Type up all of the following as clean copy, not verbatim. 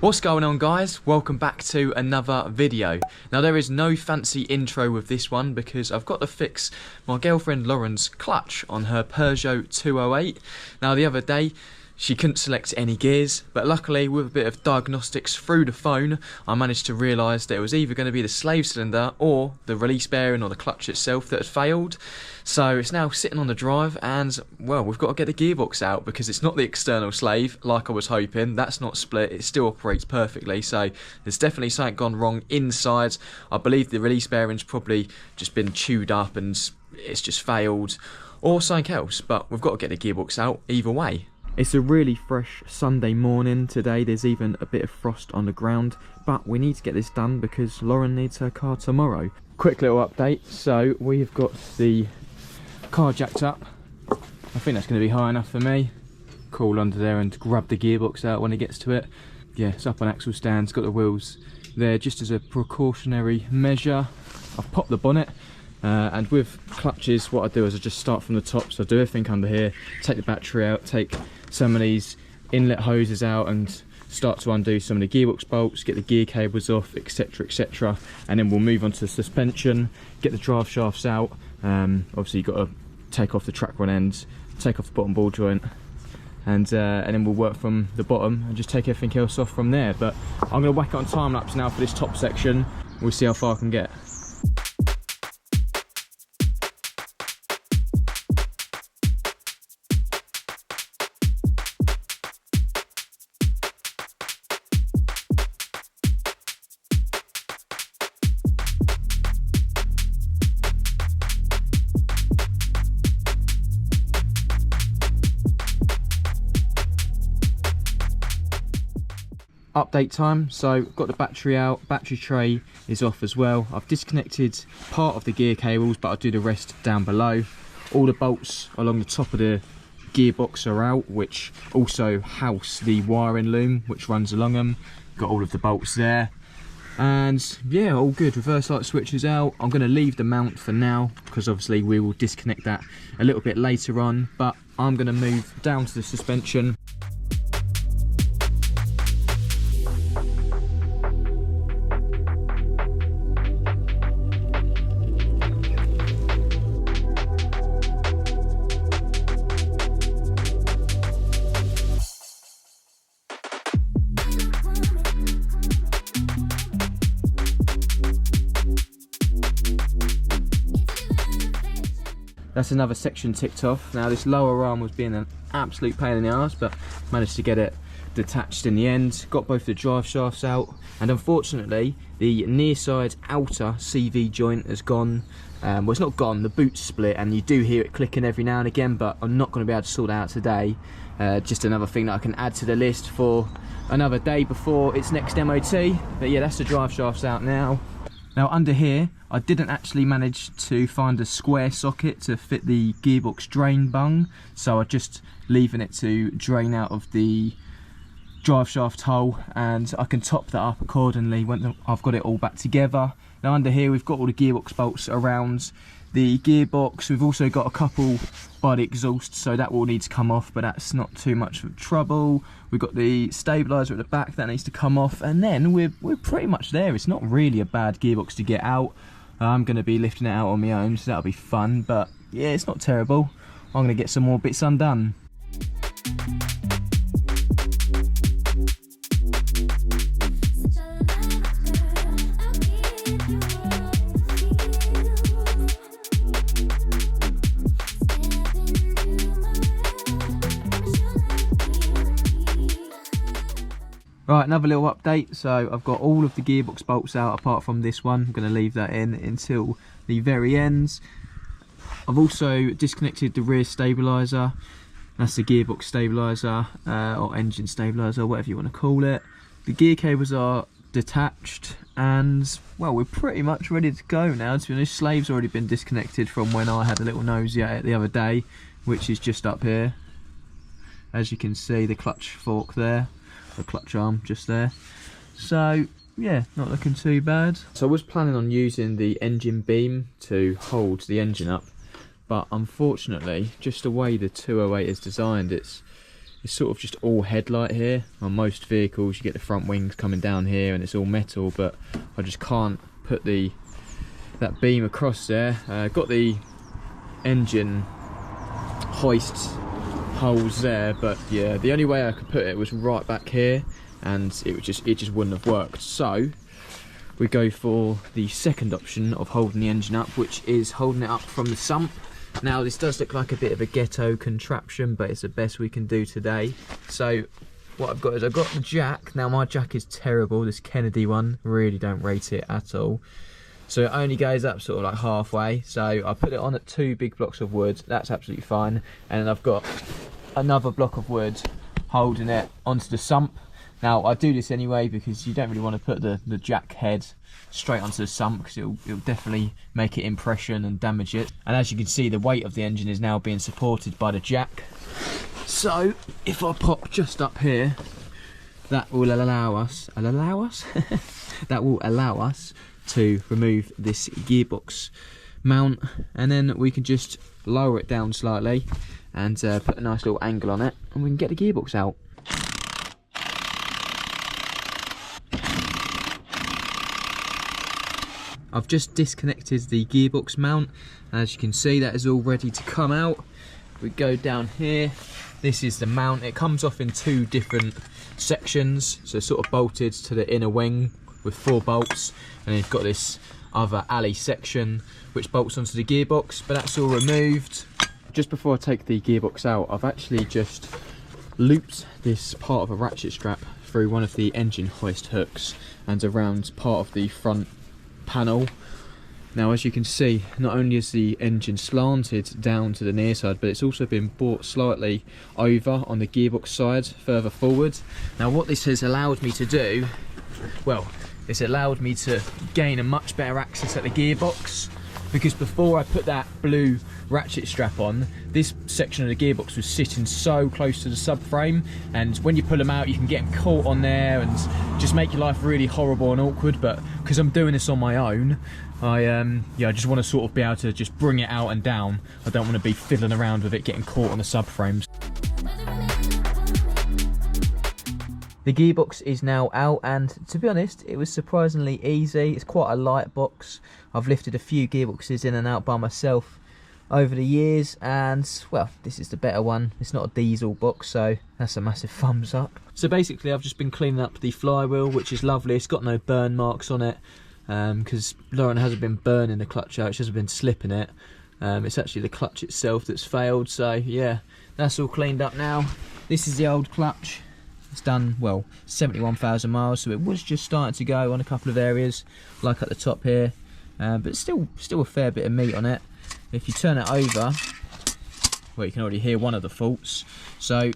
What's going on, guys? Welcome back to another video. Now, there is no fancy intro with this one because I've got to fix my girlfriend Lauren's clutch on her Peugeot 208. Now, the other day she couldn't select any gears, but luckily with a bit of diagnostics through the phone I managed to realise that it was either going to be the slave cylinder or the release bearing or the clutch itself that had failed. So it's now sitting on the drive and, well, we've got to get the gearbox out because it's not the external slave like I was hoping. That's not split, it still operates perfectly, so there's definitely something gone wrong inside. I believe the release bearing's probably just been chewed up and it's just failed, or something else, but we've got to get the gearbox out either way. It's a really fresh Sunday morning today. There's even a bit of frost on the ground, but we need to get this done because Lauren needs her car tomorrow. Quick little update. So we've got the car jacked up. I think that's going to be high enough for me. Crawl under there and grab the gearbox out when it gets to it. Yeah, it's up on axle stands, got the wheels there just as a precautionary measure. I've popped the bonnet. And with clutches, what I do is I just start from the top, so I do everything under here, take the battery out, take some of these inlet hoses out and start to undo some of the gearbox bolts, get the gear cables off, etc, etc, and then we'll move on to the suspension, get the drive shafts out. Obviously you've got to take off the track rod ends, take off the bottom ball joint, and then we'll work from the bottom and just take everything else off from there. But I'm going to whack it on time lapse now for this top section. We'll see how far I can get. Update time. So got the battery out, battery tray is off as well. I've disconnected part of the gear cables, but I'll do the rest down below. All the bolts along the top of the gearbox are out, which also house the wiring loom which runs along them. Got all of the bolts there, and yeah, all good. Reverse light switch is out. I'm going to leave the mount for now because obviously we will disconnect that a little bit later on, but I'm going to move down to the suspension. That's another section ticked off. Now this lower arm was being an absolute pain in the arse, but managed to get it detached in the end. Got both the drive shafts out, and unfortunately the near side outer CV joint has gone. Well, it's not gone, the boot's split, and you do hear it clicking every now and again, but I'm not going to be able to sort it out today. Just another thing that I can add to the list for another day before its next MOT. But yeah, that's the drive shafts out now. Now under here, I didn't actually manage to find a square socket to fit the gearbox drain bung, so I'm just leaving it to drain out of the drive shaft hole, and I can top that up accordingly when I've got it all back together. Now under here we've got all the gearbox bolts around the gearbox. We've also got a couple by the exhaust, so that will need to come off, but that's not too much of trouble. We've got the stabiliser at the back that needs to come off, and then we're pretty much there. It's not really a bad gearbox to get out. I'm going to be lifting it out on my own, so that'll be fun, but yeah, it's not terrible. I'm going to get some more bits undone. Right, another little update. So I've got all of the gearbox bolts out apart from this one. I'm going to leave that in until the very end. I've also disconnected the rear stabiliser. That's the gearbox stabiliser, or engine stabiliser, whatever you want to call it. The gear cables are detached, and well, we're pretty much ready to go now. To be honest, slave's already been disconnected from when I had a little nosy at it the other day, which is just up here. As you can see, the clutch fork there. The clutch arm just there. So yeah, not looking too bad. So I was planning on using the engine beam to hold the engine up, but unfortunately, just the way the 208 is designed, it's it's sort of just all headlight here. On most vehicles you get the front wings coming down here and it's all metal, but I just can't put that beam across there. Got the engine hoist holes there, but yeah, the only way I could put it was right back here, and it just wouldn't have worked. So we go for the second option of holding the engine up, which is holding it up from the sump. Now this does look like a bit of a ghetto contraption, but it's the best we can do today. So what I've got is I've got the jack. Now my jack is terrible, this Kennedy one, really don't rate it at all. So it only goes up sort of like halfway. So I put it on at 2 big blocks of wood, that's absolutely fine. And then I've got another block of wood holding it onto the sump. Now I do this anyway because you don't really want to put the jack head straight onto the sump, because it'll definitely make it impression and damage it. And as you can see, the weight of the engine is now being supported by the jack. So if I pop just up here, that will allow us that will allow us to remove this gearbox mount, and then we can just lower it down slightly and put a nice little angle on it, and we can get the gearbox out. I've just disconnected the gearbox mount. As you can see, that is all ready to come out. We go down here, this is the mount. It comes off in 2 different sections, so sort of bolted to the inner wing with 4 bolts, and then you've got this other alley section which bolts onto the gearbox, but that's all removed. Just before I take the gearbox out, I've actually just looped this part of a ratchet strap through one of the engine hoist hooks and around part of the front panel. Now as you can see, not only is the engine slanted down to the near side, but it's also been brought slightly over on the gearbox side further forward. Now what this has allowed me to do, well, it's allowed me to gain a much better access at the gearbox, because before I put that blue ratchet strap on, this section of the gearbox was sitting so close to the subframe, and when you pull them out you can get them caught on there and just make your life really horrible and awkward. But because I'm doing this on my own, I just want to sort of be able to just bring it out and down. I don't want to be fiddling around with it getting caught on the subframes. The gearbox is now out, and to be honest, it was surprisingly easy. It's quite a light box. I've lifted a few gearboxes in and out by myself over the years, and well, this is the better one. It's not a diesel box, so that's a massive thumbs up. So basically I've just been cleaning up the flywheel, which is lovely. It's got no burn marks on it, because Lauren hasn't been burning the clutch out, she hasn't been slipping it. It's actually the clutch itself that's failed. So yeah, that's all cleaned up now. This is the old clutch. It's done, well, 71,000 miles, so it was just starting to go on a couple of areas, like at the top here, but still a fair bit of meat on it. If you turn it over, well, you can already hear one of the faults. So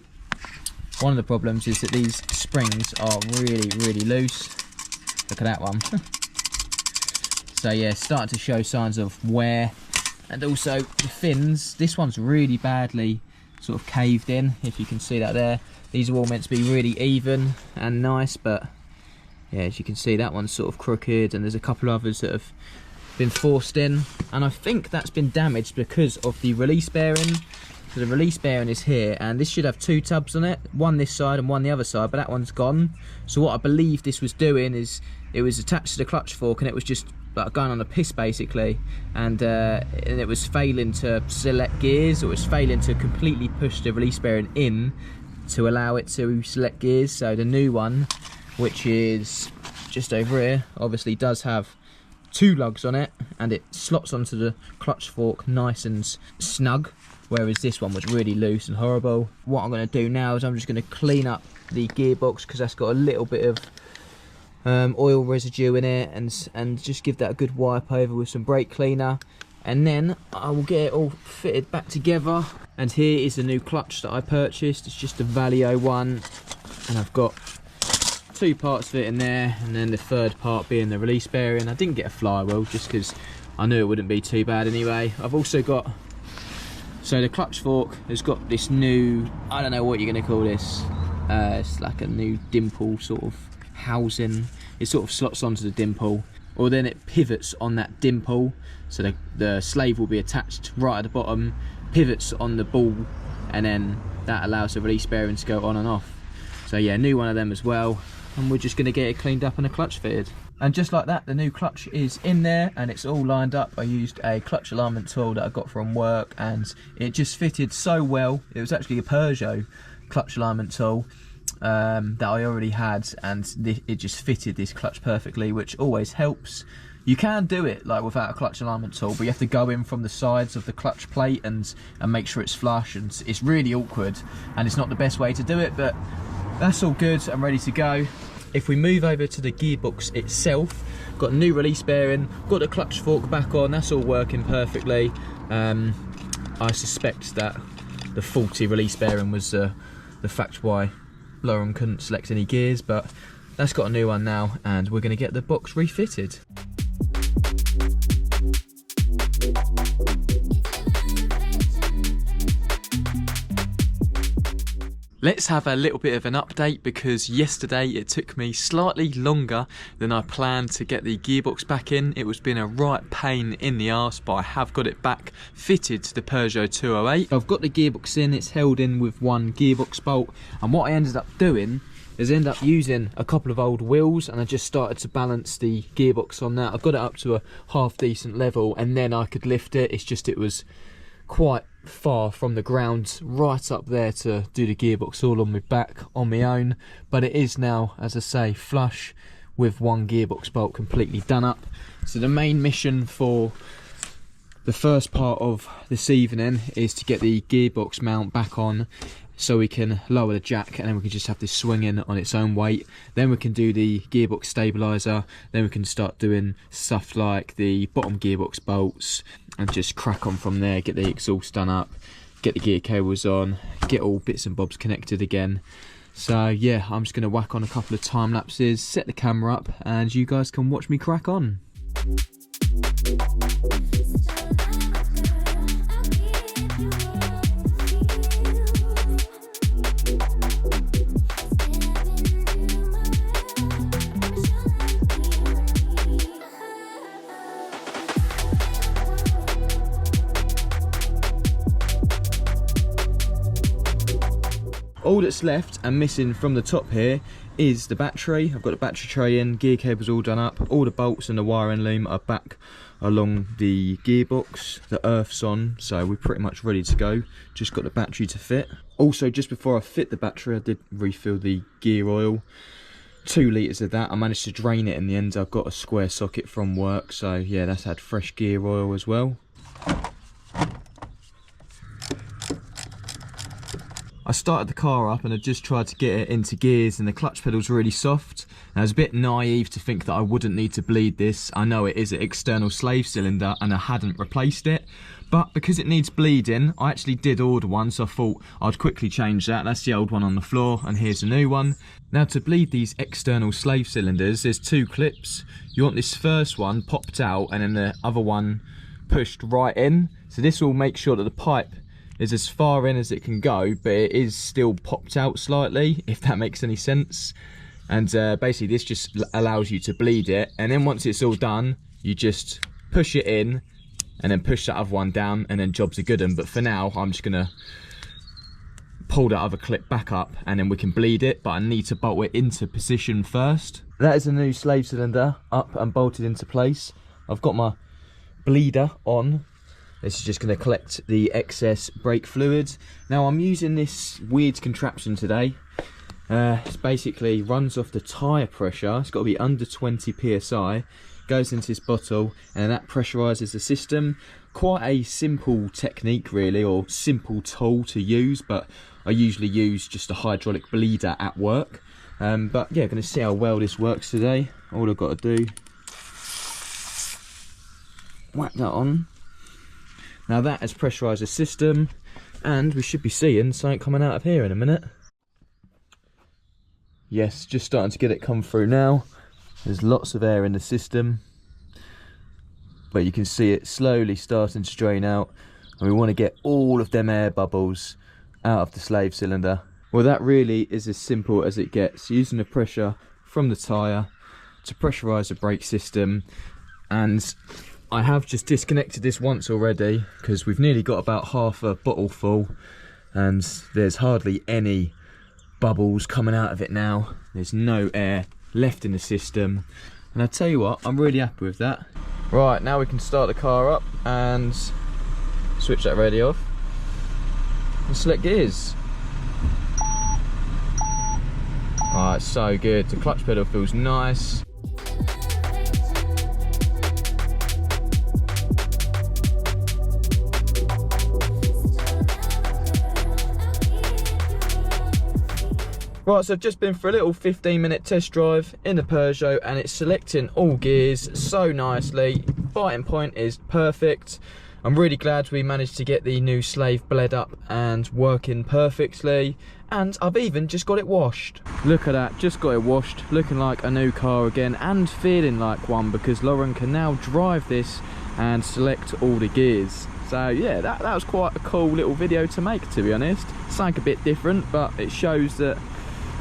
one of the problems is that these springs are really loose. Look at that one. So yeah, it's starting to show signs of wear, and also the fins. This one's really badly sort of caved in, if you can see that there. These are all meant to be really even and nice, but yeah, as you can see, that one's sort of crooked, and there's a couple of others that have been forced in, and I think that's been damaged because of the release bearing. So the release bearing is here, and this should have 2 tubs on it, one this side and one the other side, but that one's gone. So what I believe this was doing is it was attached to the clutch fork, and it was just like going on a piss basically, and it was failing to select gears, or it was failing to completely push the release bearing in to allow it to select gears. So the new one, which is just over here, obviously does have 2 lugs on it, and it slots onto the clutch fork nice and snug, whereas this one was really loose and horrible. What I'm going to do now is I'm just going to clean up the gearbox, because that's got a little bit of oil residue in it, and just give that a good wipe over with some brake cleaner, and then I will get it all fitted back together. And here is the new clutch that I purchased. It's just a Valio one, and I've got 2 parts of it in there, and then the third part being the release bearing. I didn't get a flywheel just because I knew it wouldn't be too bad anyway. I've also got, so the clutch fork has got this new, I don't know what you're going to call this, it's like a new dimple sort of housing. It sort of slots onto the dimple, or then it pivots on that dimple, so the slave will be attached right at the bottom, pivots on the ball, and then that allows the release bearing to go on and off. So yeah, new one of them as well, and we're just going to get it cleaned up and a clutch fitted. And just like that, the new clutch is in there and it's all lined up. I used a clutch alignment tool that I got from work and it just fitted so well. It was actually a Peugeot clutch alignment tool that I already had, and it just fitted this clutch perfectly, which always helps. You can do it like without a clutch alignment tool, but you have to go in from the sides of the clutch plate and make sure it's flush, and it's really awkward and it's not the best way to do it, but that's all good. I'm ready to go. If we move over to the gearbox itself, got a new release bearing, got the clutch fork back on, that's all working perfectly. I suspect that the faulty release bearing was the fact why Lauren couldn't select any gears, but that's got a new one now and we're going to get the box refitted. Let's have a little bit of an update, because yesterday it took me slightly longer than I planned to get the gearbox back in. It was been a right pain in the arse, but I have got it back fitted to the Peugeot 208. I've got the gearbox in, it's held in with one gearbox bolt, and what I ended up doing is end up using a couple of old wheels, and I just started to balance the gearbox on that. I got it up to a half decent level and then I could lift it. It's just it was quite far from the ground right up there to do the gearbox all on my back on my own, but it is now, as I say, flush with one gearbox bolt completely done up. So the main mission for the first part of this evening is to get the gearbox mount back on so we can lower the jack, and then we can just have this swinging on its own weight. Then we can do the gearbox stabilizer, then we can start doing stuff like the bottom gearbox bolts and just crack on from there, get the exhaust done up, get the gear cables on, get all bits and bobs connected again. So yeah, I'm just going to whack on a couple of time lapses, set the camera up, and you guys can watch me crack on. All that's left and missing from the top here is the battery. I've got the battery tray in, gear cables all done up, all the bolts and the wiring loom are back along the gearbox, the earth's on, so we're pretty much ready to go. Just got the battery to fit. Also, just before I fit the battery, I did refill the gear oil, 2 litres of that. I managed to drain it in the end. I've got a square socket from work, so yeah, that's had fresh gear oil as well. I started the car up and I just tried to get it into gears, and the clutch pedal's really soft. And I was a bit naive to think that I wouldn't need to bleed this. I know it is an external slave cylinder and I hadn't replaced it, but because it needs bleeding, I actually did order one, so I thought I'd quickly change that. That's the old one on the floor and here's a new one. Now, to bleed these external slave cylinders, there's 2 clips. You want this first one popped out and then the other one pushed right in. So this will make sure that the pipe is as far in as it can go, but it is still popped out slightly, if that makes any sense. And basically this just allows you to bleed it, and then once it's all done, you just push it in and then push that other one down, and then jobs are good. But for now, I'm just gonna pull that other clip back up and then we can bleed it, but I need to bolt it into position first. That is a new slave cylinder up and bolted into place. I've got my bleeder on. This is just going to collect the excess brake fluid. Now, I'm using this weird contraption today. It basically runs off the tyre pressure. It's got to be under 20 psi. Goes into this bottle and that pressurizes the system. Quite a simple technique really, or simple tool to use, but I usually use just a hydraulic bleeder at work. But yeah, going to see how well this works today. All I've got to do, whack that on. Now that has pressurised the system, and we should be seeing something coming out of here in a minute. Yes, just starting to get it come through now. There's lots of air in the system, but you can see it slowly starting to drain out, and we want to get all of them air bubbles out of the slave cylinder. Well, that really is as simple as it gets, using the pressure from the tyre to pressurise the brake system. And I have just disconnected this once already because we've nearly got about half a bottle full, and there's hardly any bubbles coming out of it now. There's no air left in the system, and I tell you what, I'm really happy with that. Right, now we can start the car up and switch that radio off and select gears. Oh, it's so good. The clutch pedal feels nice. Right, so I've just been for a little 15-minute test drive in the Peugeot, and it's selecting all gears so nicely. Biting point is perfect. I'm really glad we managed to get the new slave bled up and working perfectly, and I've even just got it washed. Look at that, just got it washed, looking like a new car again and feeling like one, because Lauren can now drive this and select all the gears. So yeah, that was quite a cool little video to make, to be honest. Something a bit different, but it shows that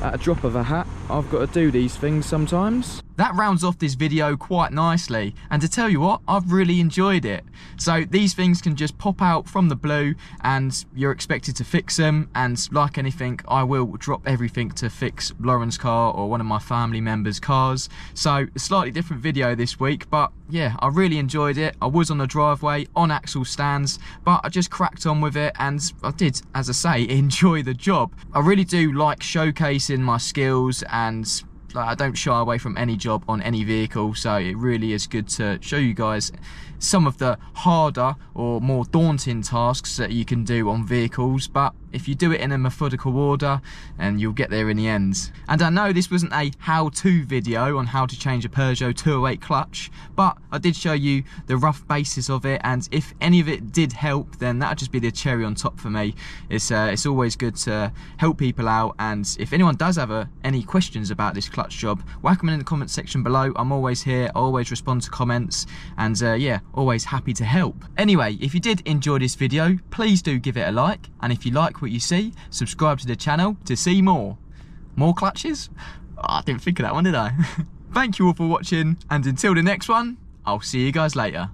at a drop of a hat, I've got to do these things sometimes. That rounds off this video quite nicely, and to tell you what, I've really enjoyed it. So these things can just pop out from the blue and you're expected to fix them, and like anything, I will drop everything to fix Lauren's car or one of my family members' cars. So a slightly different video this week, but yeah, I really enjoyed it. I was on the driveway on axle stands, but I just cracked on with it, and I did, as I say, enjoy the job. I really do like showcasing my skills, and I don't shy away from any job on any vehicle, so it really is good to show you guys some of the harder or more daunting tasks that you can do on vehicles, but if you do it in a methodical order, and you'll get there in the end. And I know this wasn't a how-to video on how to change a Peugeot 208 clutch, but I did show you the rough basis of it, and if any of it did help, then that'd just be the cherry on top for me. It's always good to help people out, and if anyone does have any questions about this clutch job, whack them in the comment section below. I'm always here, I always respond to comments, and yeah, always happy to help. Anyway, if you did enjoy this video, please do give it a like, and if you like what you see, subscribe to the channel to see more. More clutches? Oh, I didn't think of that one, did I? Thank you all for watching, and until the next one, I'll see you guys later.